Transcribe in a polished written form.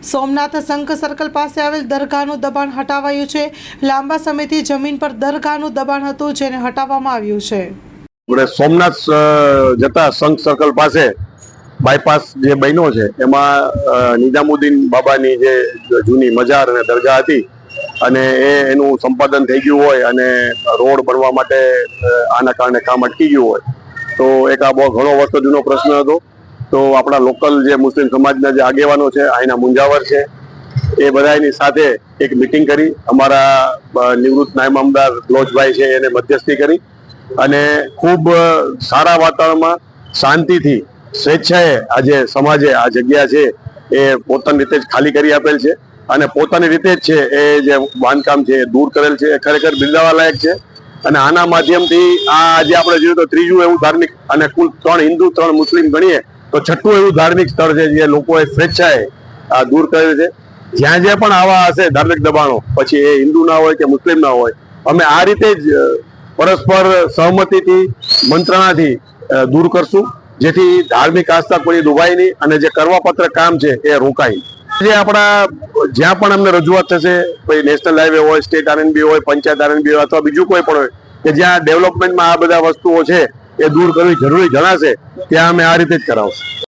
સોમનાથ સંઘ સર્કલ પાસે આવેલ દરગાહનું દબાણ હટાવાયું છે। લાંબા સમયથી જમીન પર દરગાહનું દબાણ હતું, જેને હટાવવામાં આવ્યું છે। સોમનાથ જતા સંઘ સર્કલ પાસે બાયપાસ જે બન્યો છે એમાં નિઝામુદ્દીન બાબાની જે જૂની મજાર અને દરગાહ હતી અને એનું સંપાદન થઈ ગયું હોય અને રોડ બનવા માટે આના કારણે કામ અટકી ગયું હોય તો એક આ બહુ ઘણો વર્ષો જૂનો પ્રશ્ન હતો। તો આપણા લોકલ જે મુસ્લિમ સમાજના જે આગેવાનો છે, અહીંના મુંજાવર છે, એ બધાની સાથે એક મિટિંગ કરી, અમારા નિવૃત્ત નાયબ મામદાર લોચભાઈ છે એને મધ્યસ્થી કરી અને ખૂબ સારા વાતાવરણમાં શાંતિથી સ્વેચ્છાએ આજે સમાજે આ જગ્યા છે એ પોતાની રીતે જ ખાલી કરી આપેલ છે અને પોતાની રીતે જ છે એ જે બાંધકામ છે એ દૂર કરેલ છે, એ ખરેખર બિરદાવવા લાયક છે। અને આના માધ્યમથી આ આજે આપણે જોઈએ તો ત્રીજું એવું ધાર્મિક અને કુલ 3 હિન્દુ 3 મુસ્લિમ ગણીએ તો છઠ્ઠું એવું ધાર્મિક સ્થળ છે જે લોકોએ સ્વેચ્છાએ આ દૂર કરેલ છે। જ્યાં જ્યાં પણ આવા હશે ધાર્મિક દબાણો, પછી એ હિન્દુ ના હોય કે મુસ્લિમ ના હોય, અમે આ રીતે જ પરસ્પર સહમતિથી મંત્રણાથી દૂર કરશું, જેથી ધાર્મિક આસ્થા કોઈ દુભાય નહીં અને જે કરવાપત્ર કામ છે એ રોકાય। જે આપણા જ્યાં પણ અમને રજૂઆત થશે, કોઈ નેશનલ હાઈવે હોય, સ્ટેટ આરએનબી હોય, પંચાયત આરએનબી હોય અથવા બીજું કોઈ પણ હોય કે જ્યાં ડેવલપમેન્ટમાં આ બધા વસ્તુઓ છે એ દૂર કરવી જરૂરી જણાશે, ત્યાં અમે આ રીતે જ કરાવશું।